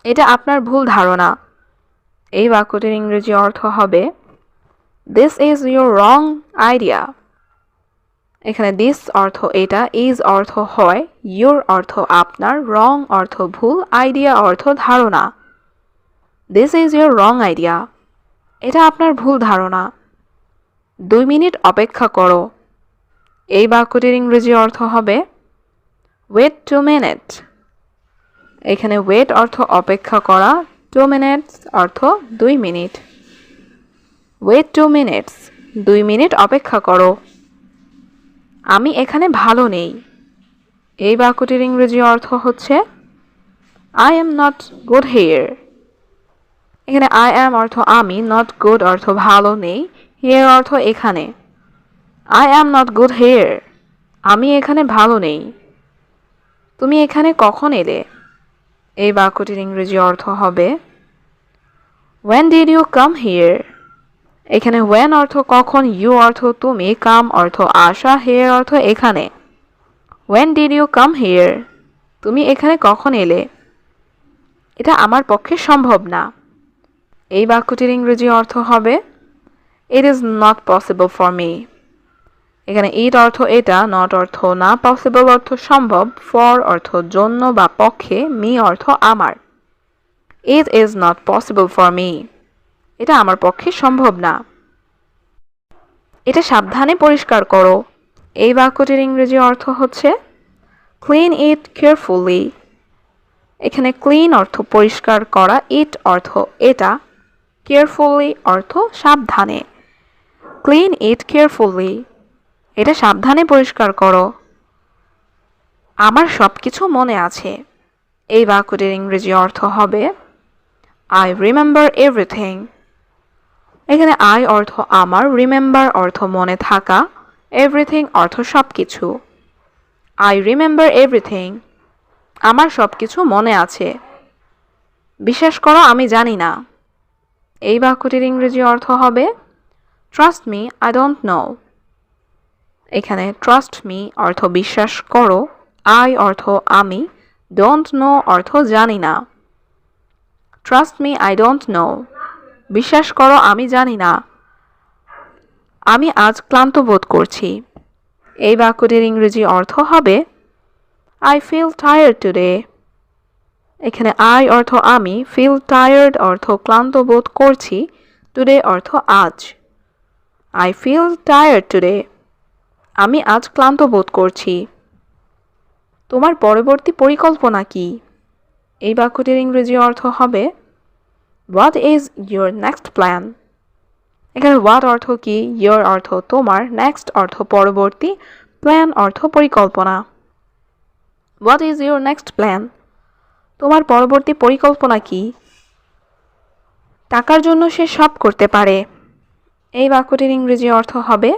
এটা আপনার ভুল ধারণা। এই বাক্যটির ইংরেজি অর্থ হবে this is your wrong idea. এখানে দিস অর্থ এটা, ইজ অর্থ হয়, ইউর অর্থ আপনার, রং অর্থ ভুল, আইডিয়া অর্থ ধারণা। This is your wrong idea. এটা আপনার ভুল ধারণা। 2 মিনিট অপেক্ষা করো। এই বাক্যটির ইংরেজি অর্থ হবে ওয়েট 2 মিনিট। এখানে ওয়েট অর্থ অপেক্ষা করা, 2 মিনিটস অর্থ 2 মিনিট। ওয়েট 2 মিনিটস, 2 মিনিট অপেক্ষা করো। আমি এখানে ভালো নেই। এই বাক্যটির ইংরেজি অর্থ হচ্ছে I am not good here. এখানে আই অ্যাম অর্থ আমি, নট গুড অর্থ ভালো নেই, হিয়ার অর্থ এখানে। I am not good here, আমি এখানে ভালো নেই। তুমি এখানে কখন এলে? এই বাক্যটির ইংরেজি অর্থ হবে When did you come here? এখানে when অর্থ কখন, you অর্থ তুমি, come অর্থ আসা, here অর্থ এখানে। When did you come here? তুমি এখানে কখন এলে? এটা আমার পক্ষে সম্ভব না। এই বাক্যটির ইংরেজি অর্থ হবে It is not possible for me. এখানে it অর্থ এটা, not অর্থ না, possible অর্থ সম্ভব, for অর্থ জন্য বা পক্ষে, me অর্থ আমার। It is not possible for me. এটা আমার পক্ষে সম্ভব না। এটা সাবধানে পরিষ্কার করো। এই বাক্যটির ইংরেজি অর্থ হচ্ছে ক্লিন ইট কেয়ারফুলি। এখানে ক্লিন অর্থ পরিষ্কার করা, ইট অর্থ এটা, কেয়ারফুলি অর্থ সাবধানে। ক্লিন ইট কেয়ারফুলি, এটা সাবধানে পরিষ্কার করো। আমার সব কিছু মনে আছে। এই বাক্যটির ইংরেজি অর্থ হবে আই রিমেম্বার এভরিথিং। এখানে আই অর্থ আমার, রিমেম্বার অর্থ মনে থাকা, এভরিথিং অর্থ সব কিছু। আই রিমেম্বার এভরিথিং, আমার সব কিছু মনে আছে। বিশ্বাস করো আমি জানি না। এই বাক্যটির ইংরেজি অর্থ হবে trust me I don't know. এখানে ট্রাস্ট মি অর্থ বিশ্বাস করো, আই অর্থ আমি, ডোন্ট নো অর্থ জানি না। Trust me I don't know, বিশ্বাস করো আমি জানি না। আমি আজ ক্লান্ত বোধ করছি। এই বাক্যটির ইংরেজি অর্থ হবে আই ফিল টায়ার্ড টুডে। এখানে আই অর্থ আমি, ফিল টায়ার্ড অর্থ ক্লান্ত বোধ করছি, টুডে অর্থ আজ। আই ফিল টায়ার্ড টুডে, আমি আজ ক্লান্ত বোধ করছি। তোমার পরবর্তী পরিকল্পনা কি? এই বাক্যটির ইংরেজি অর্থ হবে what is your next plan. এখানে হোয়াট অর্থ কি, ইয়োর অর্থ তোমার, নেক্সট অর্থ পরবর্তী, প্ল্যান অর্থ পরিকল্পনা। What is your next plan, তোমার পরবর্তী পরিকল্পনা কি? টাকার জন্য সে সব করতে পারে। এই বাক্যটির ইংরেজি অর্থ হবে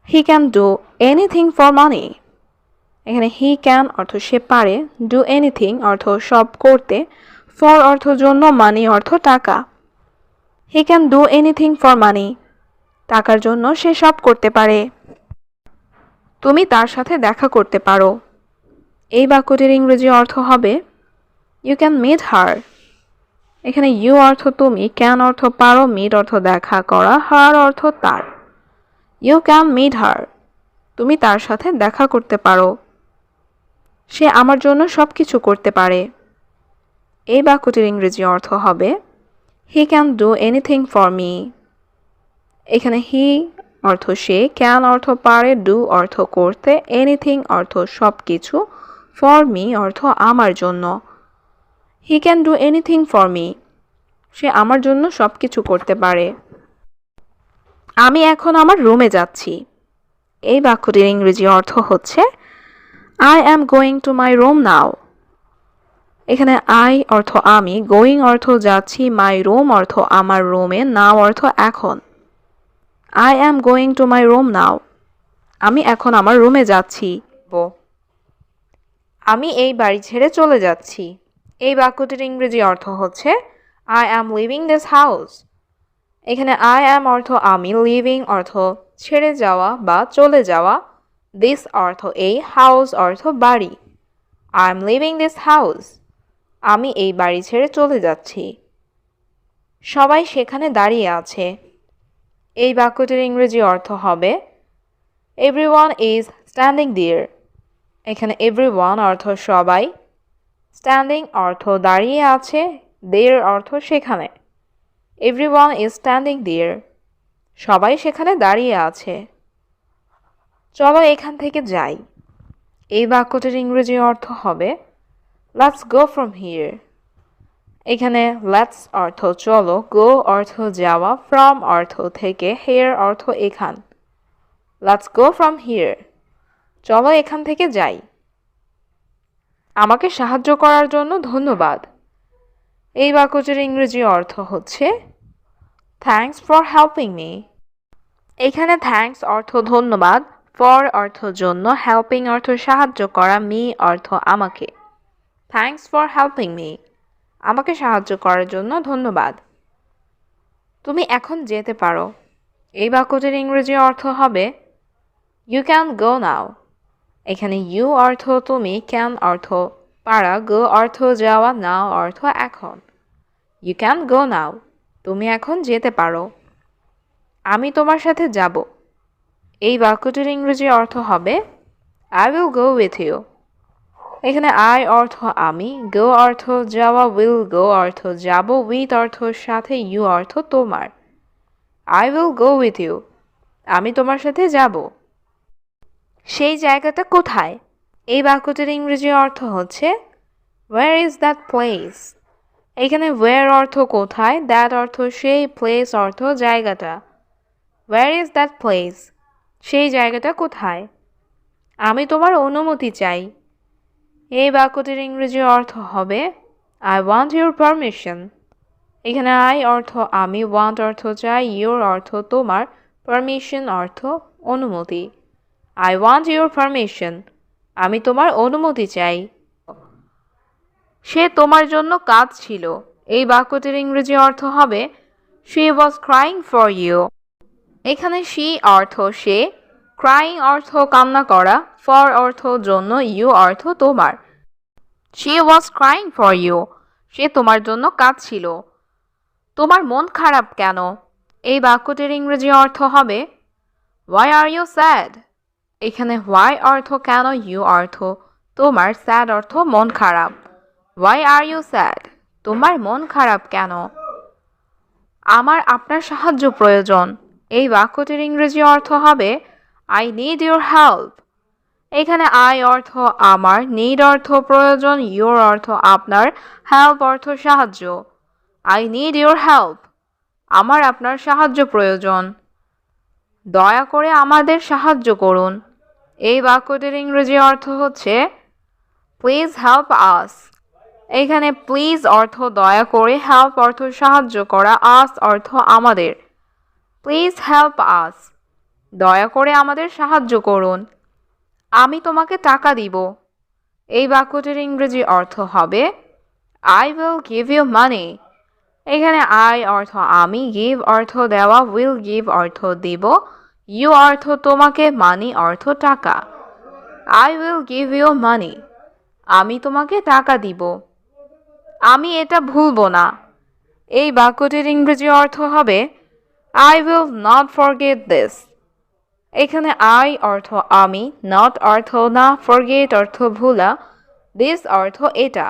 হি can do anything for money. এখানে হি ক্যান অর্থ সে পারে, ডু এনিথিং অর্থ সব করতে, ফর অর্থ জন্য, মানি অর্থ টাকা। হি can do anything for money, টাকার জন্য সে সব করতে পারে। তুমি তার সাথে দেখা করতে পারো। এই বাক্যটির ইংরেজি অর্থ হবে ইউ ক্যান মিট হার। এখানে ইউ অর্থ তুমি, ক্যান অর্থ পারো, মিট অর্থ দেখা করা, হার অর্থ তার। ইউ ক্যান মিট হার, তুমি তার সাথে দেখা করতে পারো। সে আমার জন্য সব কিছু করতে পারে। এই বাক্যটির ইংরেজি অর্থ হবে হি can do anything for me. এখানে হি অর্থ সে, ক্যান অর্থ পারে, ডু অর্থ করতে, এনিথিং অর্থ সব কিছু, ফর মি অর্থ আমার জন্য। He can do anything for me, সে আমার জন্য সব কিছু করতে পারে। আমি এখন আমার রুমে যাচ্ছি। এই বাক্যটির ইংরেজি অর্থ হচ্ছে I am going to my room now. এখানে আই অর্থ আমি, গোয়িং অর্থ যাচ্ছি, মাই রুম অর্থ আমার রুমে, নাও অর্থ এখন। I am going to my room now, আমি এখন আমার রুমে যাচ্ছি। আমি এই বাড়ি ছেড়ে চলে যাচ্ছি। এই বাক্যটির ইংরেজি অর্থ হচ্ছে I am living this house. এখানে আই অ্যাম অর্থ আমি, লিভিং অর্থ ছেড়ে যাওয়া বা চলে যাওয়া, দিস অর্থ এই, হাউস অর্থ বাড়ি। I am living this house, আমি এই বাড়ি ছেড়ে চলে যাচ্ছি। সবাই সেখানে দাঁড়িয়ে আছে। এই বাক্যটির ইংরেজি অর্থ হবে এভরিওয়ান ইজ স্ট্যান্ডিং দেয়ার। এখানে এভরিওয়ান অর্থ সবাই, স্ট্যান্ডিং অর্থ দাঁড়িয়ে আছে, দেয়ার অর্থ সেখানে। এভরিওয়ান ইজ স্ট্যান্ডিং দেয়ার, সবাই সেখানে দাঁড়িয়ে আছে। চলো এখান থেকে যাই। এই বাক্যটির ইংরেজি অর্থ হবে লেটস গো ফ্রম হিয়ার। এখানে লেটস অর্থ চলো, গো অর্থ যাওয়া, ফ্রম অর্থ থেকে, হিয়ার অর্থ এখান। লেটস গো ফ্রম হিয়ার, চলো এখান থেকে যাই। আমাকে সাহায্য করার জন্য ধন্যবাদ। এই বাক্যটির ইংরেজি অর্থ হচ্ছে থ্যাঙ্কস ফর হেল্পিং মি। এখানে থ্যাঙ্কস অর্থ ধন্যবাদ, ফর অর্থ জন্য, হেল্পিং অর্থ সাহায্য করা, মি অর্থ আমাকে। থ্যাঙ্কস ফর হেল্পিং মি, আমাকে সাহায্য করার জন্য ধন্যবাদ। তুমি এখন যেতে পারো। এই বাক্যটির ইংরেজি অর্থ হবে ইউ ক্যান গো নাও। এখানে ইউ অর্থ তুমি, ক্যান অর্থ পারা, গো অর্থ যাওয়া, নাও অর্থ এখন। ইউ ক্যান গো নাও, তুমি এখন যেতে পারো। আমি তোমার সাথে যাব। এই বাক্যটির ইংরেজি অর্থ হবে I will go with you. এখানে আই অর্থ আমি, গো অর্থ যাওয়া, উইল গো অর্থ যাব, উইথ অর্থ সাথে, ইউ অর্থ তোমার। I will go with you, আমি তোমার সাথে যাব। সেই জায়গাটা কোথায়? এই বাক্যটির ইংরেজি অর্থ হচ্ছে ওয়্যার ইজ দ্যাট প্লেস। এখানে ওয়্যার অর্থ কোথায়, দ্যাট অর্থ সেই, প্লেস অর্থ জায়গাটা। ওয়্যার ইজ দ্যাট প্লেস, সেই জায়গাটা কোথায়? আমি তোমার অনুমতি চাই। এই বাক্যটির ইংরেজি অর্থ হবে আই ওয়ান্ট ইউর পারমিশন। এখানে আই অর্থ আমি, ওয়ান্ট অর্থ চাই, ইউর অর্থ তোমার, পারমিশন অর্থ অনুমতি। আই ওয়ান্ট ইউর পারমিশন, আমি তোমার অনুমতি চাই। সে তোমার জন্য কাঁদছিল। এই বাক্যটির ইংরেজি অর্থ হবে she was crying for you. এখানে শি অর্থ সে, ক্রাইং অর্থ কান্না করা, ফর অর্থ জন্য, ইউ অর্থ তোমার। She was crying for you, সে তোমার জন্য কাঁদছিল। তোমার মন খারাপ কেন? এই বাক্যটির ইংরেজি অর্থ হবে হোয়াই আর ইউ স্যাড। এখানে হোয়াই অর্থ কেন, ইউ অর্থ তোমার, স্যাড অর্থ মন খারাপ। হোয়াই আর ইউ স্যাড, তোমার মন খারাপ কেন? আমার আপনার সাহায্য প্রয়োজন। এই বাক্যটির ইংরেজি অর্থ হবে আই নিড ইউর হেল্প। এখানে আই অর্থ আমার, নিড অর্থ প্রয়োজন, ইউর অর্থ আপনার, হেল্প অর্থ সাহায্য। আই নিড ইউর হেল্প, আমার আপনার সাহায্য প্রয়োজন। দয়া করে আমাদের সাহায্য করুন। এই বাক্যটির ইংরেজি অর্থ হচ্ছে প্লিজ হেল্প আস। এখানে প্লিজ অর্থ দয়া করে, হেল্প অর্থ সাহায্য করা, আস অর্থ আমাদের। প্লিজ হেল্প আস, দয়া করে আমাদের সাহায্য করুন। আমি তোমাকে টাকা দিব। এই বাক্যটির ইংরেজি অর্থ হবে I will give you money. এখানে আই অর্থ আমি, গিভ অর্থ দেওয়া, উইল গিভ অর্থ দিব, ইউ অর্থ তোমাকে, মানি অর্থ টাকা। I will give you money, আমি তোমাকে টাকা দিব। আমি এটা ভুলব না। এই বাক্যটির ইংরেজি অর্থ হবে I will not forget this. এখানে আই অর্থ আমি, নট অর্থ না, ফরগেট অর্থ ভুলা, দিস অর্থ এটা।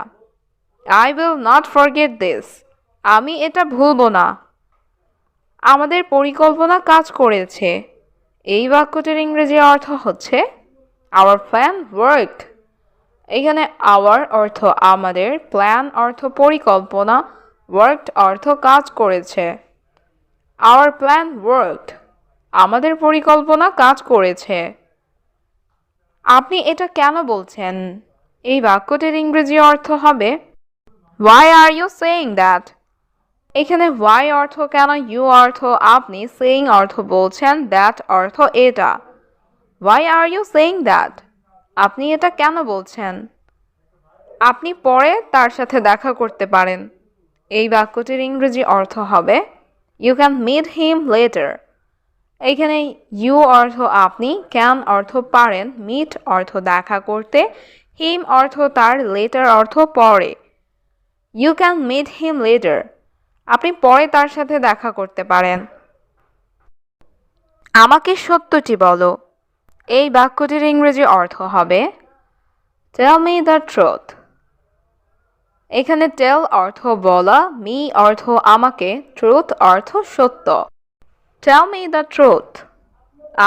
I will not forget this, আমি এটা ভুলব না। আমাদের পরিকল্পনা কাজ করেছে। এই বাক্যটির ইংরেজি অর্থ হচ্ছে আওয়ার প্ল্যান ওয়ার্কড। এখানে আওয়ার অর্থ আমাদের, প্ল্যান অর্থ পরিকল্পনা, ওয়ার্কড অর্থ কাজ করেছে। আওয়ার প্ল্যান ওয়ার্কড, আমাদের পরিকল্পনা কাজ করেছে। আপনি এটা কেন বলছেন? এই বাক্যটির ইংরেজি অর্থ হবে why are you saying that. এখানে হোয়াই অর্থ কেন, ইউ অর্থ আপনি, সেইং অর্থ বলছেন, দ্যাট অর্থ এটা। Why are you saying that, আপনি এটা কেন বলছেন? আপনি পরে তার সাথে দেখা করতে পারেন। এই বাক্যটির ইংরেজি অর্থ হবে you can meet him later. এখানে ইউ অর্থ আপনি, ক্যান অর্থ পারেন, মিট অর্থ দেখা করতে, হিম অর্থ তার, লেটার অর্থ পরে। You can meet him later. আপনি পরে তার সাথে দেখা করতে পারেন। আমাকে সত্যটি বলো। এই বাক্যটির ইংরেজি অর্থ হবে Tell me the truth. এখানে tell অর্থ বলা, me অর্থ আমাকে, truth অর্থ সত্য। Tell me the truth.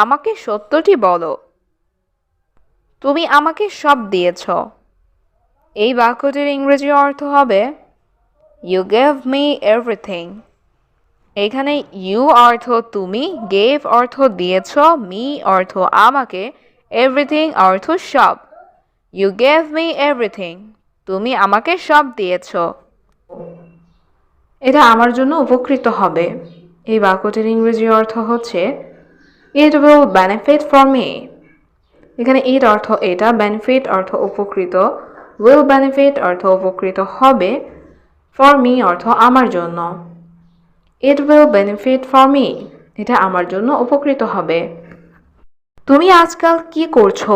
আমাকে সত্যটি বলো। তুমি আমাকে সব দিয়েছ। এই বাক্যটির ইংরেজি অর্থ হবে You gave me everything. এখানে you অর্থ তুমি, gave অর্থ দিয়েছ, me অর্থ আমাকে, everything অর্থ সব। You gave me everything. তুমি আমাকে সব দিয়েছ। এটা আমার জন্য উপকৃত হবে। এই বাক্যটির ইংরেজি অর্থ হচ্ছে It will benefit for me. এখানে it অর্থ এটা, benefit অর্থ উপকৃত, will benefit অর্থ উপকৃত হবে, for me অর্থ আমার জন্য। It will benefit for me. এটা আমার জন্য উপকৃত হবে। তুমি আজকাল কি করছো?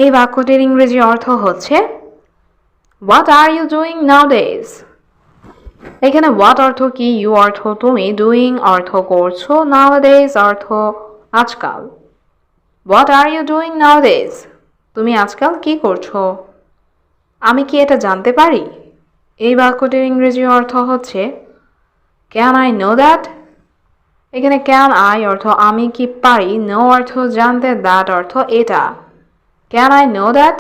এই বাক্যটির ইংরেজি অর্থ হচ্ছে What are you doing nowadays? এখানে what অর্থ কি, you অর্থ তুমি, doing অর্থ করছো, nowadays অর্থ আজকাল। What are you doing nowadays? তুমি আজকাল কি করছো? আমি কি এটা জানতে পারি? এই বাক্যটির ইংরেজি অর্থ হচ্ছে Can I know that? এখানে can I অর্থ আমি কি পারি, know অর্থ জানতে, that অর্থ এটা। Can I know that?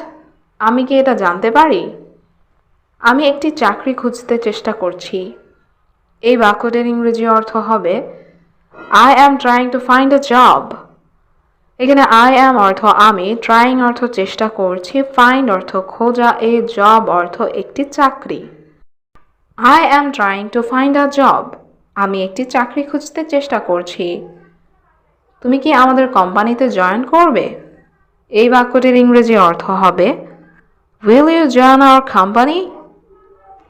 আমি কি এটা জানতে পারি? আমি একটি চাকরি খুঁজতে চেষ্টা করছি। এই বাক্যটির ইংরেজি অর্থ হবে I am trying to find a job. এখানে I am অর্থ আমি, trying অর্থ চেষ্টা করছি, find অর্থ খোঁজা, a job অর্থ একটি চাকরি। I am trying to find a job. আমি একটি চাকরি খুঁজতে চেষ্টা করছি। তুমি কি আমাদের কোম্পানিতে জয়েন করবে? এই বাক্যটির ইংরেজি অর্থ হবে Will you join our company?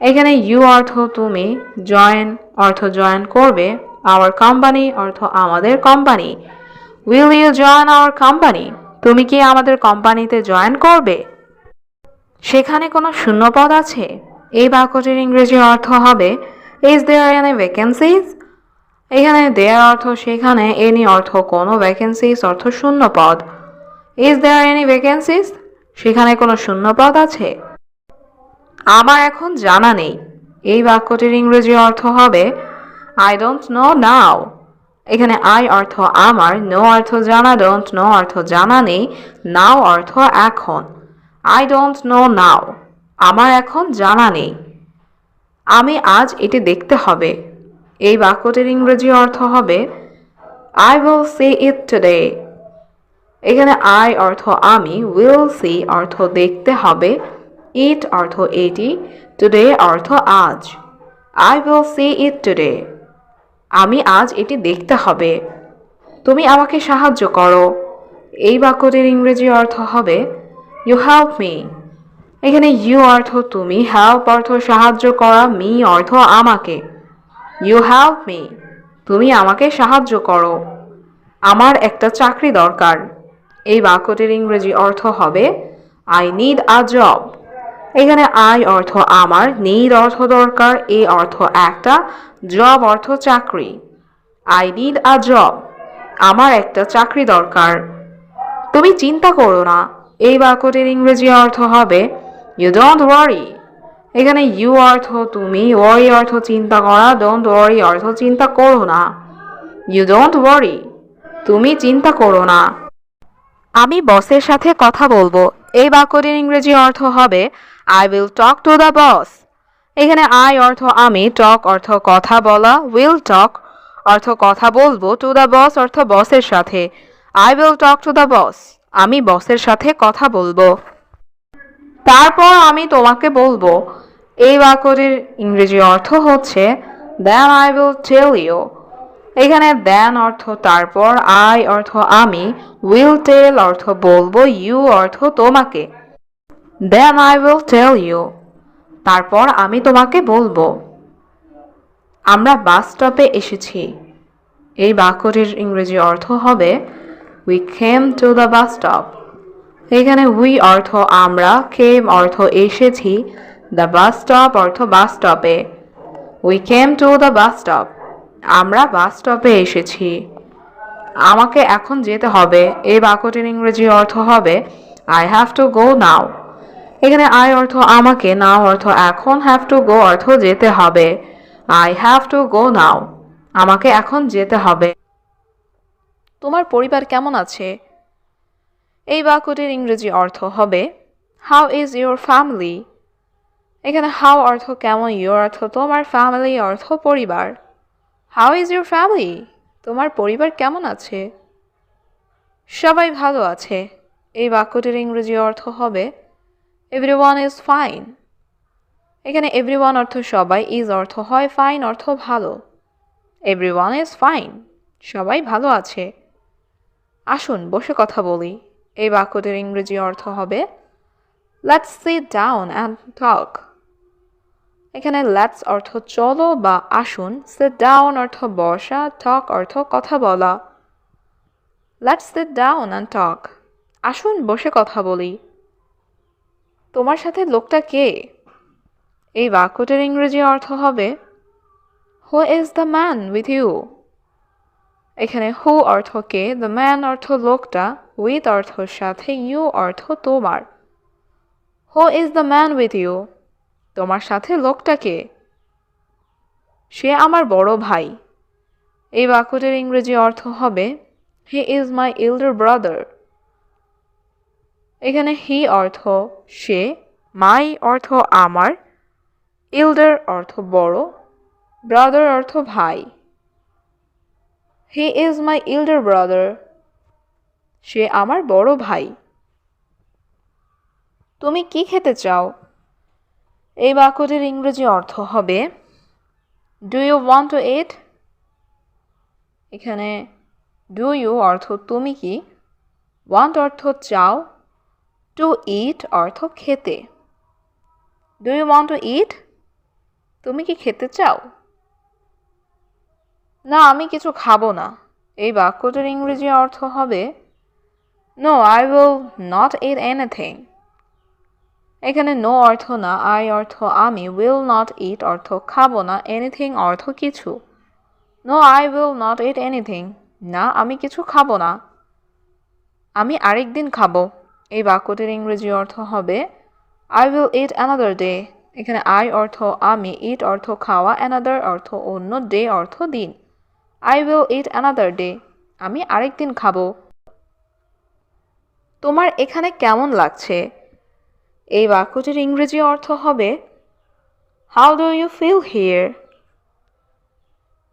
এখানে you অর্থ তুমি, join অর্থ জয়েন করবে, our company অর্থ আমাদের company. Will you join our company? তুমি কি আমাদের কোম্পানিতে জয়েন করবে? সেখানে কোনো শূন্যপদ আছে? এই বাক্যটির ইংরেজি অর্থ হবে Is there any vacancies? এখানে there অর্থ সেখানে, any অর্থ কোনো, vacancies অর্থ শূন্যপদ। Is there any vacancies? সেখানে কোনো শূন্যপদ আছে? আমার এখন জানা নেই। এই বাক্যটির ইংরেজি অর্থ হবে I don't know now. এখানে I অর্থ আমার, know অর্থ জানা, don't know অর্থ জানা নেই, now অর্থ এখন। I don't know now. আমার এখন জানা নেই। আমি আজ এটি দেখতে হবে। এই বাক্যটির ইংরেজি অর্থ হবে I will see it today. এখানে I অর্থ আমি, will see অর্থ দেখতে হবে, it অর্থ এটি, today অর্থ আজ। I will see it today. আমি আজ এটি দেখতে হবে। তুমি আমাকে সাহায্য করো। এই বাক্যটির ইংরেজি অর্থ হবে You help me. এখানে you অর্থ তুমি, help অর্থ সাহায্য করা, me অর্থ আমাকে। You help me. তুমি আমাকে সাহায্য করো। আমার একটা চাকরি দরকার। এই বাক্যটির ইংরেজি অর্থ হবে I need a job. এখানে I অর্থ আমার, need অর্থ দরকার, a অর্থ একটা, job অর্থ চাকরি। I need a job. আমার একটা চাকরি দরকার। তুমি চিন্তা করো না। এই বাক্যটির ইংরেজি অর্থ হবে You don't worry. এখানে you অর্থ তুমি, worry অর্থ চিন্তা করা, don't worry অর্থ চিন্তা করো না। You don't worry. তুমি চিন্তা করো না। আমি বসের সাথে কথা বলবো। এই বাক্যটির ইংরেজি অর্থ হবে I will talk to the boss. এখানে I অর্থ আমি, talk অর্থ কথা বলা, will talk অর্থ কথা বলবো, to the boss অর্থ বসের সাথে। I will talk to the boss. আমি বসের সাথে কথা বলবো। তারপর আমি তোমাকে বলবো। এই বাক্যটির ইংরেজি অর্থ হচ্ছে Then I will tell you. এখানে then অর্থ তারপর, I অর্থ আমি, will tell অর্থ বলবো, you অর্থ তোমাকে। Then I will tell you. তারপর আমি তোমাকে বলবো। আমরা বাস স্টপে এসেছি। এই বাক্যটির ইংরেজি অর্থ হবে We came to the bus stop. এখানে we অর্থ আমরা, came অর্থ এসেছি, দ্য বাস স্টপ অর্থ বাস স্টপে। We came to the bus stop, আমরা বাস স্টপে এসেছি। আমাকে এখন যেতে হবে, এই বাক্যটির ইংরেজি অর্থ হবে আই হ্যাভ টু গো নাও। এখানে আই অর্থ আমাকে, নাও অর্থ এখন, হ্যাভ টু গো অর্থ যেতে হবে। আই হ্যাভ টু গো নাও, আমাকে এখন যেতে হবে। তোমার পরিবার কেমন আছে? এই বাক্যটির ইংরেজি অর্থ হবে হাউ ইজ ইউর ফ্যামিলি। এখানে হাউ অর্থ কেমন, ইউর অর্থ তোমার, ফ্যামিলি অর্থ পরিবার। হাউ ইজ ইউর ফ্যামিলি, তোমার পরিবার কেমন আছে? সবাই ভালো আছে। এই বাক্যটির ইংরেজি অর্থ হবে এভরিওয়ান ইজ ফাইন। এখানে এভরিওয়ান অর্থ সবাই, ইজ অর্থ হয়, ফাইন অর্থ ভালো। এভরিওয়ান ইজ ফাইন, সবাই ভালো আছে। আসুন বসে কথা বলি। এই বাক্যটির ইংরেজি অর্থ হবে let's sit down and talk. এখানে লেটস অর্থ চলো বা আসুন, সিট ডাউন অর্থ বসা, টক অর্থ কথা বলা। Let's sit down and talk, আসুন বসে কথা বলি। তোমার সাথে লোকটা কে? এই বাক্যটির ইংরেজি অর্থ হবে who is the man with you. এখানে হু অর্থ কে, দ্য ম্যান অর্থ লোকটা, উইথ অর্থ সাথে, ইউ অর্থ তোমার। Who is the man with you, তোমার সাথে লোকটা কে? সে আমার বড় ভাই। এই বাক্যটির ইংরেজি অর্থ হবে হি ইজ মাই এল্ডার ব্রাদার। এখানে হি অর্থ সে, মাই অর্থ আমার, এল্ডার অর্থ বড়, ব্রাদার অর্থ ভাই। হি ইজ মাই এল্ডার ব্রাদার, সে আমার বড় ভাই। তুমি কি খেতে চাও? এই বাক্যটির ইংরেজি অর্থ হবে ডু ইউ ওয়ান্ট টু ইট। এখানে ডু ইউ অর্থ তুমি কি, ওয়ান্ট অর্থ চাও, টু ইট অর্থ খেতে। ডু ইউ ওয়ান্ট টু ইট, তুমি কি খেতে চাও? না, আমি কিছু খাবো না। এই বাক্যটির ইংরেজি অর্থ হবে no I will not eat anything. এখানে নো অর্থ না, আই অর্থ আমি, উইল নট ইট অর্থ খাবো না, এনিথিং অর্থ কিছু। No I will not eat anything, না আমি কিছু খাবো না। আমি আরেকদিন খাবো। এই বাক্যটির ইংরেজি অর্থ হবে I will it another day. এখানে আই অর্থ আমি, ইট অর্থ খাওয়া, অ্যানাদার অর্থ অন্য, ডে অর্থ দিন। I will it another day, আমি আরেকদিন খাবো। তোমার এখানে কেমন লাগছে? এই বাক্যটির ইংরেজি অর্থ হবে how do you feel here.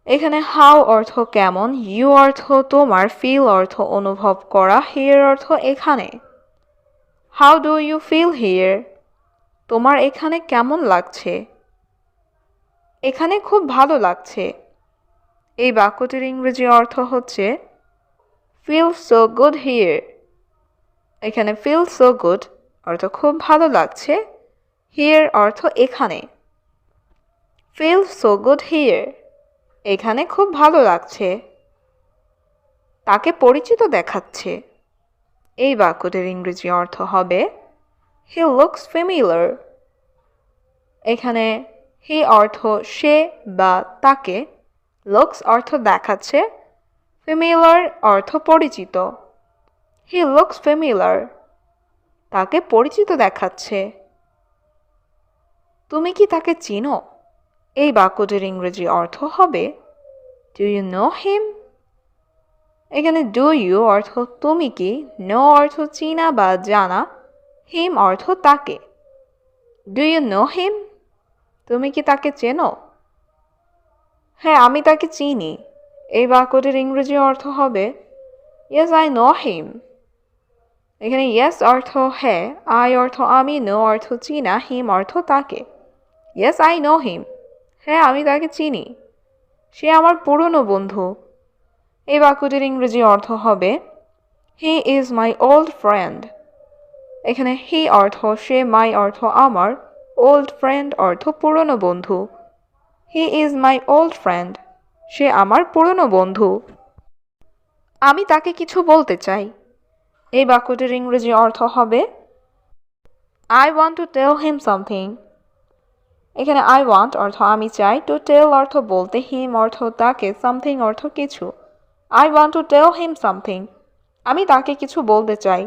এখানে হাউ অর্থ কেমন, ইউ অর্থ তোমার, ফিল অর্থ অনুভব করা, হিয়ার অর্থ এখানে। How do you feel here, তোমার এখানে কেমন লাগছে? এখানে খুব ভালো লাগছে। এই বাক্যটির ইংরেজি অর্থ হচ্ছে ফিল সো গুড হিয়ার। এখানে ফিল সো গুড অর্থ খুব ভালো লাগছে, হিয়ার অর্থ এখানে। ফিল সো গুড হিয়ার, এখানে খুব ভালো লাগছে। তাকে পরিচিত দেখাচ্ছে। এই বাক্যটির ইংরেজি অর্থ হবে হি লুকস ফ্যামিলিয়ার। এখানে হি অর্থ সে বা তাকে, লুকস অর্থ দেখাচ্ছে, ফ্যামিলিয়ার অর্থ পরিচিত। হি লুকস ফ্যামিলিয়ার, তাকে পরিচিত দেখাচ্ছে। তুমি কি তাকে চিনো? এই বাক্যটির ইংরেজি অর্থ হবে ডু ইউ নো হিম। এখানে ডু ইউ অর্থ তুমি কি, নো অর্থ চিনা বা জানা, হিম অর্থ তাকে। ডু ইউ নো হিম, তুমি কি তাকে চেনো? হ্যাঁ, আমি তাকে চিনি। এই বাক্যটির ইংরেজি অর্থ হবে ইয়েস আই নো হিম। এখানে ইয়েস অর্থ হ্যাঁ, আই অর্থ আমি, নো অর্থ চিনা, হিম অর্থ তাকে। ইয়েস আই নো হিম, হ্যাঁ আমি তাকে চিনি। সে আমার পুরনো বন্ধু। এই বাক্যটির ইংরেজি অর্থ হবে হি ইজ মাই ওল্ড ফ্রেন্ড। এখানে হি অর্থ সে, মাই অর্থ আমার, ওল্ড ফ্রেন্ড অর্থ পুরনো বন্ধু। He is my old friend, সে আমার পুরনো বন্ধু। আমি তাকে কিছু বলতে চাই। এই বাক্যটির ইংরেজি অর্থ হবে I want to tell him something. এখানে আই ওয়ান্ট অর্থ আমি চাই, টু টেল অর্থ বলতে, হিম অর্থ তাকে, সামথিং অর্থ কিছু। I want to tell him something, আমি তাকে কিছু বলতে চাই।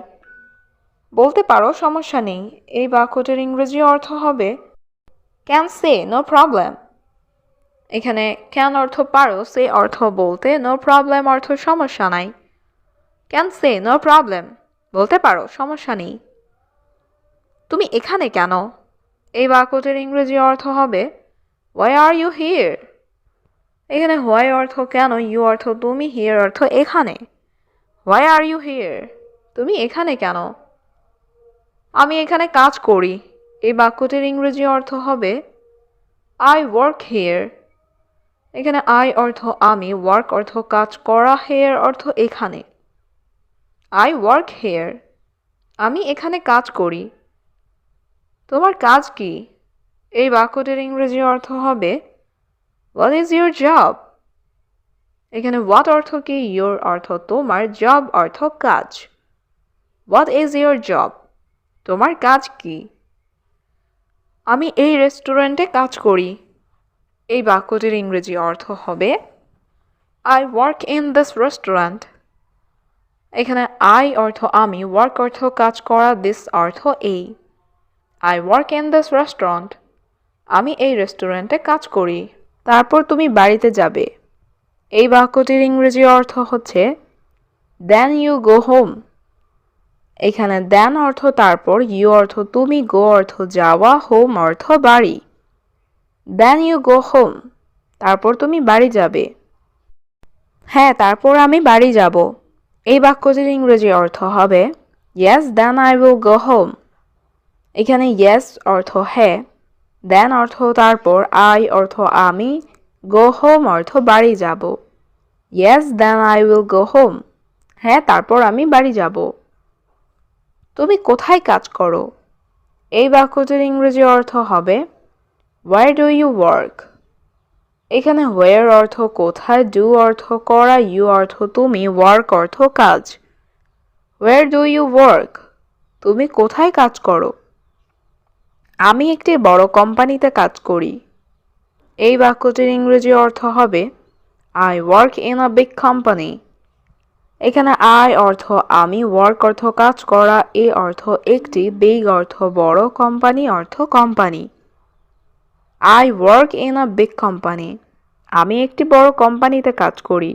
বলতে পারো, সমস্যা নেই। এই বাক্যটির ইংরেজি অর্থ হবে ক্যান সে, নো প্রবলেম। এখানে ক্যান অর্থ পারো, সে অর্থ বলতে, নো প্রবলেম অর্থ সমস্যা নাই। ক্যান সে, নো প্রবলেম, বলতে পারো, সমস্যা নেই। তুমি এখানে কেন? এই বাক্যটির ইংরেজি অর্থ হবে হোয়াই আর ইউ হিয়ার। এখানে হোয়াই অর্থ কেন, ইউ অর্থ তুমি, হিয়ার অর্থ এখানে। হোয়াই আর ইউ হিয়ার, তুমি এখানে কেন? আমি এখানে কাজ করি। এই বাক্যটির ইংরেজি অর্থ হবে আই ওয়ার্ক হিয়ার। এখানে আই অর্থ আমি, ওয়ার্ক অর্থ কাজ করা, হেয়ার অর্থ এখানে। আই ওয়ার্ক হেয়ার, আমি এখানে কাজ করি। তোমার কাজ কি? এই বাক্যটির ইংরেজি অর্থ হবে হোয়াট ইজ ইউর জব। এখানে হোয়াট অর্থ কি, ইউর অর্থ তোমার, জব অর্থ কাজ। হোয়াট ইজ ইউর জব, তোমার কাজ কি? আমি এই রেস্টুরেন্টে কাজ করি। এই বাক্যটির ইংরেজি অর্থ হবে I work in this restaurant. এখানে আই অর্থ আমি, ওয়ার্ক অর্থ কাজ করা, দিস অর্থ এই। I work in this restaurant, আমি এই রেস্টুরেন্টে কাজ করি। তারপর তুমি বাড়িতে যাবে। এই বাক্যটির ইংরেজি অর্থ হচ্ছে দেন ইউ গো হোম। এখানে দেন অর্থ তারপর, ইউ অর্থ তুমি, গো অর্থ যাওয়া, হোম অর্থ বাড়ি। দেন ইউ গো হোম, তারপর তুমি বাড়ি যাবে। হ্যাঁ, তারপর আমি বাড়ি যাব। এই বাক্যটির ইংরেজি অর্থ হবে yes then I will go home. এখানে ইয়েস অর্থ হ্যাঁ, দেন অর্থ তারপর, আই অর্থ আমি, গো হোম অর্থ বাড়ি যাব। Yes then I will go home, হ্যাঁ তারপর আমি বাড়ি যাব। তুমি কোথায় কাজ করো? এই বাক্যটির ইংরেজি অর্থ হবে হোয়ার ডু ইউ ওয়ার্ক। এখানে হোয়ার অর্থ কোথায়, ডু অর্থ করা, ইউ অর্থ তুমি, ওয়ার্ক অর্থ কাজ। হোয়ার ডু ইউ ওয়ার্ক, তুমি কোথায় কাজ করো? আমি একটি বড় কোম্পানিতে কাজ করি। এই বাক্যটির ইংরেজি অর্থ হবে I work in a big company. এখানে আই অর্থ আমি, ওয়ার্ক অর্থ কাজ করা, এ অর্থ একটি, বিগ অর্থ বড়, কোম্পানি অর্থ company. I work in a big company, আমি একটি বড় কোম্পানিতে কাজ করি।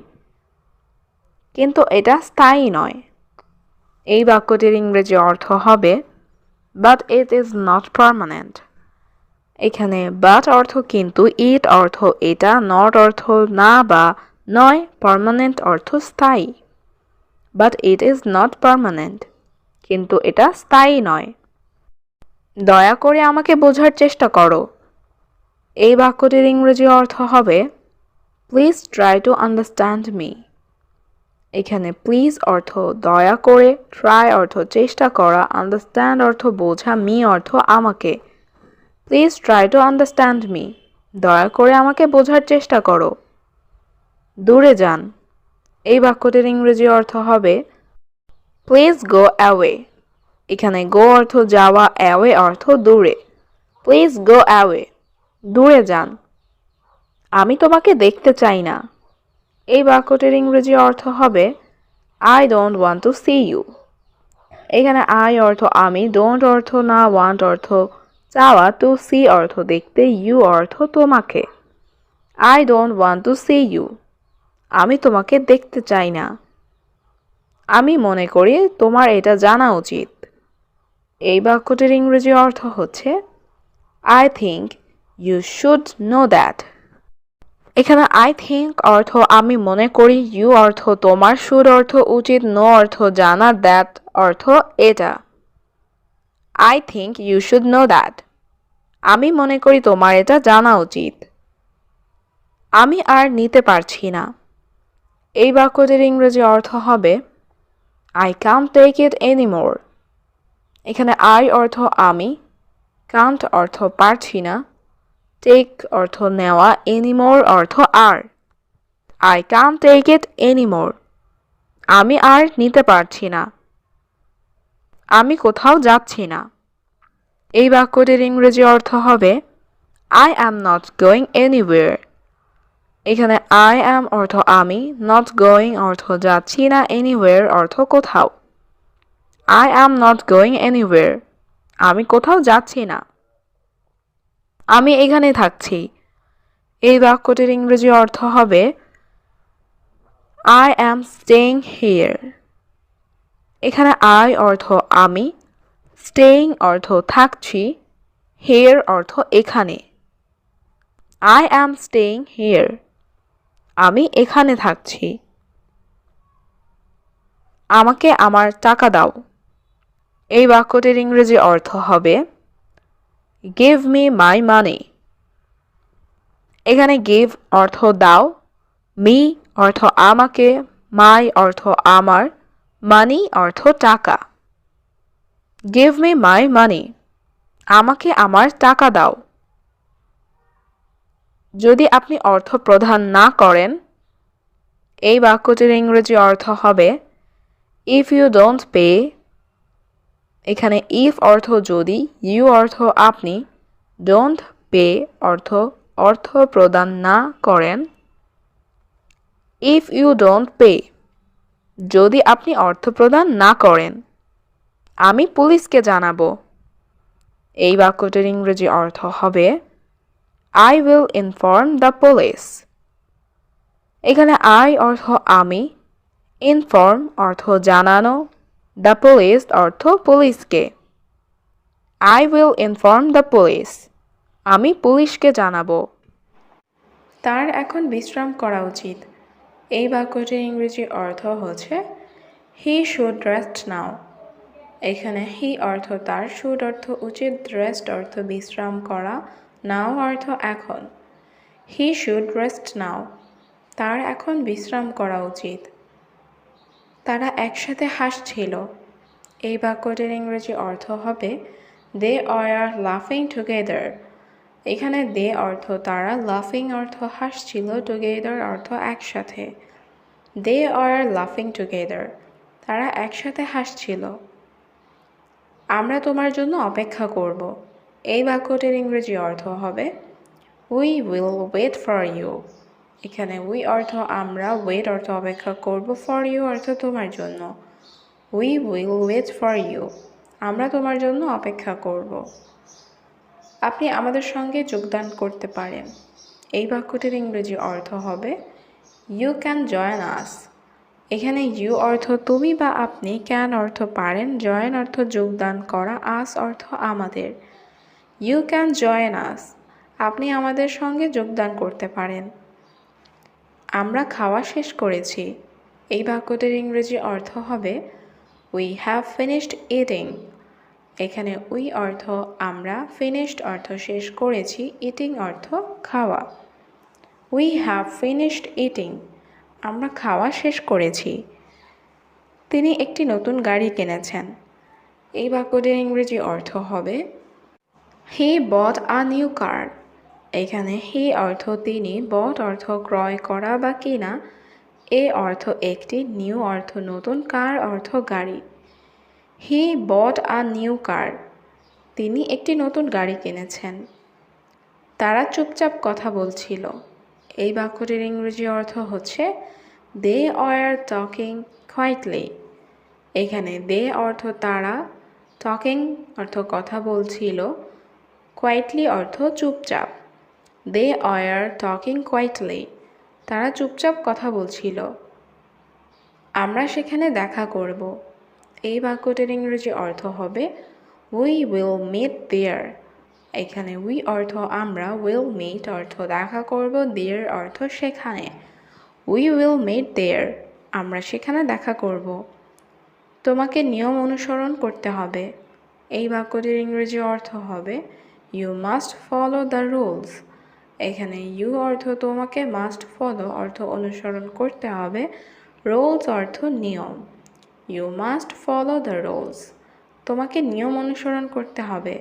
কিন্তু এটা স্থায়ী নয়। এই বাক্যটির ইংরেজি অর্থ হবে but it is not permanent. এখানে বাট অর্থ কিন্তু, ইট অর্থ এটা, নট অর্থ না বা নয়, পার্মানেন্ট অর্থ স্থায়ী। But it is not permanent, কিন্তু এটা স্থায়ী নয়। দয়া করে আমাকে বোঝার চেষ্টা করো। এই বাক্যটির ইংরেজি অর্থ হবে please try to understand me. এখানে প্লিজ অর্থ দয়া করে, ট্রাই অর্থ চেষ্টা করা, আন্ডারস্ট্যান্ড অর্থ বোঝা, মি অর্থ আমাকে। Please try to understand me, দয়া করে আমাকে বোঝার চেষ্টা করো। দূরে যান। এই বাক্যটির ইংরেজি অর্থ হবে প্লিজ গো অ্যাওয়ে। এখানে গো অর্থ যাওয়া, অ্যাওয়ে অর্থ দূরে। প্লিজ গো অ্যাওয়ে, দূরে যান। আমি তোমাকে দেখতে চাই না। এই বাক্যটির ইংরেজি অর্থ হবে I don't want to see you. এখানে আই অর্থ আমি, ডোন্ট অর্থ না, ওয়ান্ট অর্থ চাওয়া, টু সি অর্থ দেখতে, ইউ অর্থ তোমাকে। I don't want to see you, আমি তোমাকে দেখতে চাই না। আমি মনে করি তোমার এটা জানা উচিত। এই বাক্যটির ইংরেজি অর্থ হচ্ছে I think you should know that. এখানে আই থিঙ্ক অর্থ আমি মনে করি, ইউ অর্থ তোমার, শুড অর্থ উচিত, নো অর্থ জানা, দ্যাট অর্থ এটা। I think you should know that, আমি মনে করি তোমার এটা জানা উচিত। আমি আর নিতে পারছি না। এই বাক্যটির ইংরেজি অর্থ হবে I can't take it anymore. এখানে আই অর্থ আমি, কান্ট অর্থ পারছি না, টেক অর্থ নেওয়া, এনিমোর অর্থ আর। I can't take it anymore, আমি আর নিতে পারছি না। আমি কোথাও যাচ্ছি না। এই বাক্যটির ইংরেজি অর্থ হবে I am not going anywhere. এখানে I am অর্থ আমি, not going অর্থ যাচ্ছি না, anywhere অর্থ কোথাও। I am not going anywhere. আমি কোথাও যাচ্ছি না। আমি এখানে থাকছি। এই বাক্যটির ইংরেজি অর্থ হবে I am staying here. এখানে I অর্থ আমি, staying অর্থ থাকছি, here অর্থ এখানে। I am staying here. আমি এখানে থাকছি। আমাকে আমার টাকা দাও। এই বাক্যটির ইংরেজি অর্থ হবে give me my money. এখানে give অর্থ দাও, me অর্থ আমাকে, my অর্থ আমার, money অর্থ টাকা। give me my money. আমাকে আমার টাকা দাও। যদি আপনি অর্থ প্রদান না করেন, এই বাক্যটির ইংরেজি অর্থ হবে if you don't pay. এখানে if অর্থ যদি, you অর্থ আপনি, don't pay অর্থ প্রদান না করেন। if you don't pay, যদি আপনি অর্থ প্রদান না করেন, আমি পুলিশকে জানাবো। এই বাক্যটির ইংরেজি অর্থ হবে I will inform the police. এখানে I অর্থ আমি, inform অর্থ জানানো, the police অর্থ পুলিশকে। I will inform the police. আমি পুলিশকে জানাবো। তার এখন বিশ্রাম করা উচিত। এই বাক্যটির ইংরেজি অর্থ হচ্ছে he should rest now. এখানে he অর্থ তার, should অর্থ উচিত, rest অর্থ বিশ্রাম করা, now অর্থ এখন। he should rest now. তার এখন বিশ্রাম করা উচিত। তারা একসাথে হাসছিল। এই বাক্যটির ইংরেজি অর্থ হবে they are laughing together. এখানে they অর্থ তারা, laughing অর্থ হাসছিল, together অর্থ একসাথে। they are laughing together. তারা একসাথে হাসছিল। আমরা তোমার জন্য অপেক্ষা করব। এই বাক্যটির ইংরেজি অর্থ হবে we will wait for you. এখানে we অর্থ আমরা, wait অর্থ অপেক্ষা করব, for you অর্থ তোমার জন্য। we will wait for you. আমরা তোমার জন্য অপেক্ষা করব। আপনি আমাদের সঙ্গে যোগদান করতে পারেন। এই বাক্যটির ইংরেজি অর্থ হবে you can join us. এখানে you অর্থ তুমি বা আপনি, can অর্থ পারেন, join অর্থ যোগদান করা, us অর্থ আমাদের। you can join us. আপনি আমাদের সঙ্গে যোগদান করতে পারেন। আমরা খাওয়া শেষ করেছি। এই বাক্যটির ইংরেজি অর্থ হবে we have finished eating. এখানে we অর্থ আমরা, finished অর্থ শেষ করেছি, eating অর্থ খাওয়া। we have finished eating. আমরা খাওয়া শেষ করেছি। তিনি একটি নতুন গাড়ি কিনেছেন। এই বাক্যটির ইংরেজি অর্থ হবে he bought a new car. এখানে he অর্থ তিনি, bought অর্থ ক্রয় করা বা কিনা, a অর্থ একটি, new অর্থ নতুন, car অর্থ গাড়ি। he bought a new car. তিনি একটি নতুন গাড়ি কিনেছেন। তারা চুপচাপ কথা বলছিল। এই বাক্যটির ইংরেজি অর্থ হচ্ছে they were talking quietly. এখানে they অর্থ তারা, talking অর্থ কথা বলছিল, quietly অর্থ চুপচাপ। they were talking quietly. তারা চুপচাপ কথা বলছিল। আমরা সেখানে দেখা করব। এই বাক্যটির ইংরেজি অর্থ হবে we will meet there. এখানে we অর্থ আমরা, will meet অর্থ দেখা করব, there অর্থ সেখানে। we will meet there. আমরা সেখানে দেখা করব। তোমাকে নিয়ম অনুসরণ করতে হবে। এই বাক্যটির ইংরেজি অর্থ হবে you must follow the rules. এখানে you অর্থ তোমাকে, must follow অর্থ অনুসরণ করতে হবে, rules অর্থ নিয়ম। you must follow the rules. তোমাকে নিয়ম অনুসরণ করতে হবে।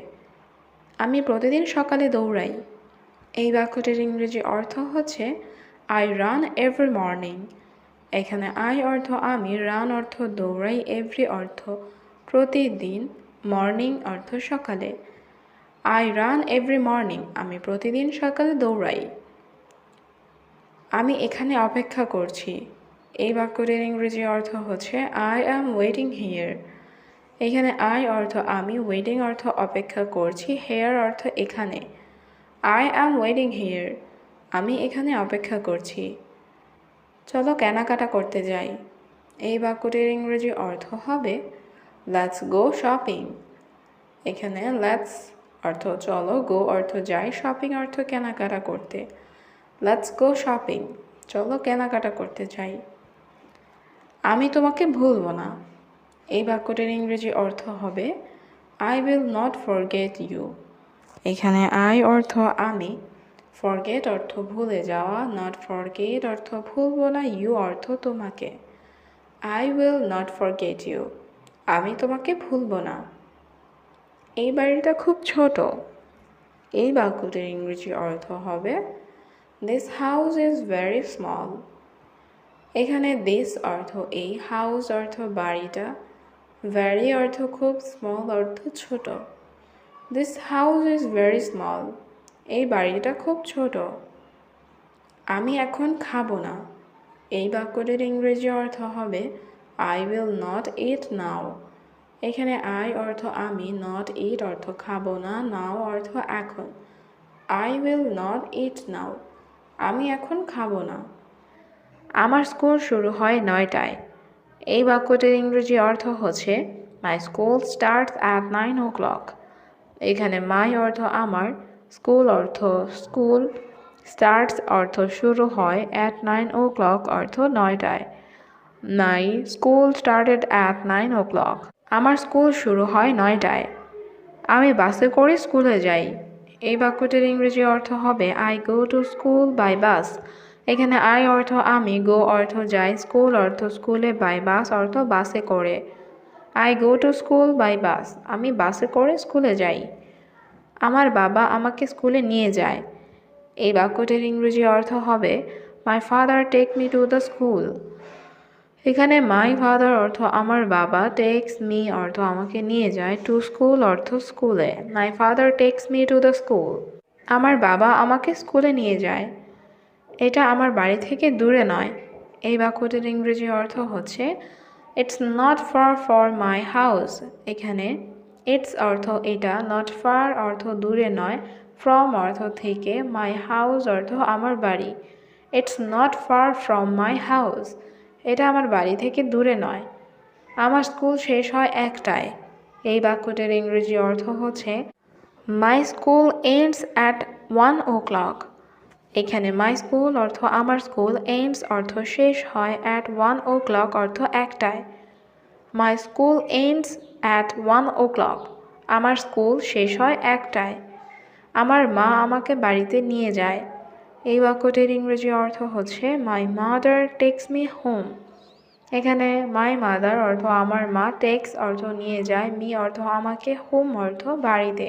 আমি প্রতিদিন সকালে দৌড়াই। এই বাক্যটির ইংরেজি অর্থ হচ্ছে I run every morning. এখানে I অর্থ আমি, run অর্থ দৌড়াই, every অর্থ প্রতিদিন, morning অর্থ সকালে। আই রান এভরি মর্নিং, আমি প্রতিদিন সকালে দৌড়াই। আমি এখানে অপেক্ষা করছি। এই বাক্যটির ইংরেজি অর্থ হচ্ছে আই অ্যাম ওয়েটিং হিয়ার। এখানে আই অর্থ আমি, ওয়েটিং অর্থ অপেক্ষা করছি, হেয়ার অর্থ এখানে। আই অ্যাম ওয়েটিং হিয়ার, আমি এখানে অপেক্ষা করছি। চলো কেনাকাটা করতে যাই। এই বাক্যটির ইংরেজি অর্থ হবে লেটস গো শপিং। এখানে লেটস অর্থ চলো, গো অর্থ যাই, শপিং অর্থ কেনাকাটা করতে। লেটস গো শপিং, চলো কেনাকাটা করতে যাই। আমি তোমাকে ভুলব না। এই বাক্যটির ইংরেজি অর্থ হবে I will not forget you. এখানে আই অর্থ আমি, ফরগেট অর্থ ভুলে যাওয়া, নট ফরগেট অর্থ ভুলব না, ইউ অর্থ তোমাকে। I will not forget you, আমি তোমাকে ভুলব না। এই বাড়িটা খুব ছোট। এই বাক্যটির ইংরেজি অর্থ হবে this house is very small. এখানে দিস অর্থ এই, হাউস অর্থ বাড়িটা, ভেরি অর্থ খুব, স্মল অর্থ ছোট। This house is very small, এই বাড়িটা খুব ছোট। আমি এখন খাবো না। এই বাক্যটির ইংরেজি অর্থ হবে আই উইল নট ইট নাও। এখানে আই অর্থ আমি, নট ইট অর্থ খাবো না, নাও অর্থ এখন। আই উইল নট ইট নাও, আমি এখন খাবো না। আমার স্কুল শুরু হয় 9টায়। এই বাক্যটির ইংরেজি অর্থ হচ্ছে my school starts at 9 o'clock। এখানে মাই অর্থ আমার, স্কুল অর্থ স্কুল, স্টার্টস অর্থ শুরু হয়, অ্যাট 9 o'clock অর্থ 9টায়। My school started at 9 o'clock, আমার স্কুল শুরু হয় 9টায়। আমি বাসে করে স্কুলে যাই। এই বাক্যটির ইংরেজি অর্থ হবে I go to school by bus. এখানে আই অর্থ আমি, গো অর্থ যাই, স্কুল অর্থ স্কুলে, বাই বাস অর্থ বাসে করে। I go to school by bus, আমি বাসে করে স্কুলে যাই। আমার বাবা আমাকে স্কুলে নিয়ে যায়। এই বাক্যটির ইংরেজি অর্থ হবে my father take me to the school. এখানে মাই ফাদার অর্থ আমার বাবা, টেক্স মি অর্থ আমাকে নিয়ে যায়, টু স্কুল অর্থ স্কুলে। My father takes me to the school, আমার বাবা আমাকে স্কুলে নিয়ে যায়। এটা আমার বাড়ি থেকে দূরে নয়। এই বাক্যটির ইংরেজি অর্থ হচ্ছে it's not far for my house. এখানে ইটস অর্থ এটা, নট ফার অর্থ দূরে নয়, ফ্রম অর্থ থেকে, মাই হাউস অর্থ আমার বাড়ি। It's not far from my house, এটা আমার বাড়ি থেকে দূরে নয়। আমার স্কুল শেষ হয় 1টায়। এই বাক্যটির ইংরেজি অর্থ হচ্ছে মাই স্কুল এন্ডস অ্যাট 1 o'clock। এখানে মাই স্কুল অর্থ আমার স্কুল, এন্ডস অর্থ শেষ হয়, অ্যাট 1 o'clock অর্থ 1টায়। My school ends at 1 o'clock, আমার স্কুল শেষ হয় 1টায়। আমার মা আমাকে বাড়িতে নিয়ে যায়। এই বাক্যটির ইংরেজি অর্থ হচ্ছে my mother takes me home. এখানে মাই মাদার অর্থ আমার মা, টেক্স অর্থ নিয়ে যায়, মি অর্থ আমাকে, হোম অর্থ বাড়িতে।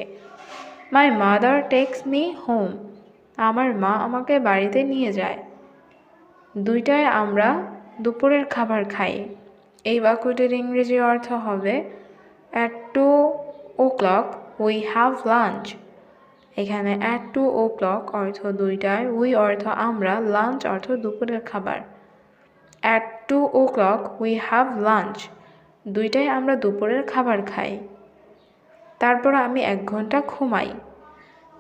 My mother takes me home, আমার মা আমাকে বাড়িতে নিয়ে যায়। 2টায় আমরা দুপুরের খাবার খাই। এই বাক্যটির ইংরেজি অর্থ হবে at 2 o'clock we have lunch. এখানে অ্যাট 2 o'clock অর্থ 2টায়, উই অর্থ আমরা, লাঞ্চ অর্থ দুপুরের খাবার। At 2 o'clock we have lunch, 2টায় আমরা দুপুরের খাবার খাই। তারপর আমি 1 ঘন্টা ঘুমাই।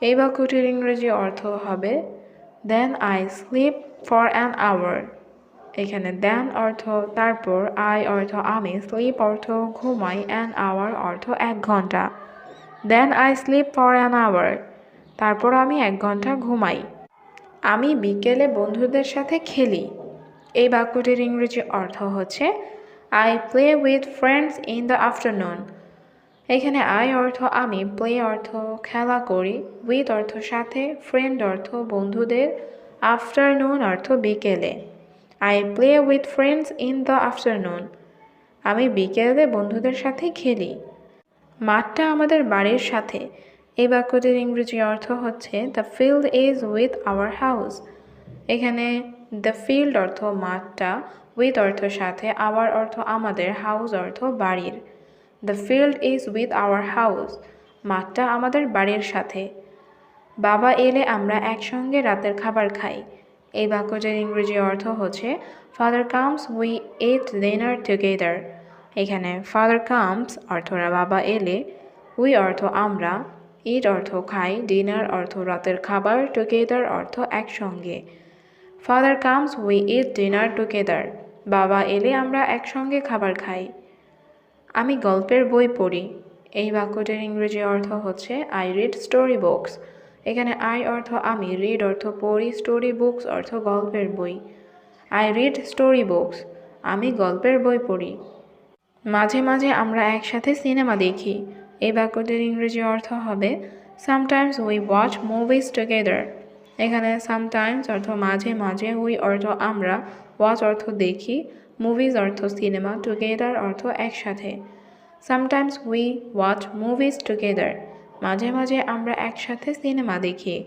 এই বাক্যটির ইংরেজি অর্থ হবে then I sleep for an hour. এখানে দেন অর্থ তারপর, আই অর্থ আমি, স্লিপ অর্থ ঘুমাই, অ্যান আওয়ার অর্থ 1 ঘন্টা। Then I sleep for an hour, তারপর আমি 1 ঘন্টা ঘুমাই। আমি বিকেলে বন্ধুদের সাথে খেলি। এই বাক্যটির ইংরেজি অর্থ হচ্ছে I play with friends in the afternoon. এখানে আই অর্থ আমি, প্লে অর্থ খেলা করি, উইথ অর্থ সাথে, ফ্রেন্ড অর্থ বন্ধুদের, আফটারনুন অর্থ বিকেলে। I play with friends in the afternoon, আমি বিকেলে বন্ধুদের সাথে খেলি। মাঠটা আমাদের বাড়ির সাথে। এই বাক্যটির ইংরেজি অর্থ হচ্ছে the field is with our house. এখানে দ্য ফিল্ড অর্থ মাঠটা, উইথ অর্থ সাথে, আওয়ার অর্থ আমাদের, হাউস অর্থ বাড়ির। The field is with our house, মাঠটা আমাদের বাড়ির সাথে। বাবা এলে আমরা একসঙ্গে রাতের খাবার খাই। এই বাক্যটির ইংরেজি অর্থ হচ্ছে father comes we eat dinner together. এখানে ফাদার কামস অর্থরা বাবা এলে, উই অর্থ আমরা, ইট অর্থ খাই, ডিনার অর্থ রাতের খাবার, টুগেদার অর্থ একসঙ্গে। Father comes we eat dinner together. বাবা এলে আমরা একসঙ্গে খাবার খাই। আমি গল্পের বই পড়ি। এই বাক্যটির ইংরেজি অর্থ হচ্ছে আই রিড স্টোরি বুকস। এখানে আই অর্থ আমি, রিড অর্থ পড়ি, স্টোরি বুকস অর্থ গল্পের বই। I read story books. আমি গল্পের বই পড়ি। মাঝে মাঝে আমরা একসাথে সিনেমা দেখি। এই বাক্যটির ইংরেজি অর্থ হবে sometimes we watch movies together. এখানে সামটাইমস অর্থ মাঝে মাঝে, উই অর্থ আমরা, ওয়াচ অর্থ দেখি, মুভিজ অর্থ সিনেমা, টুগেদার অর্থ একসাথে। Sometimes we watch movies together. মাঝে মাঝে আমরা একসাথে সিনেমা দেখি।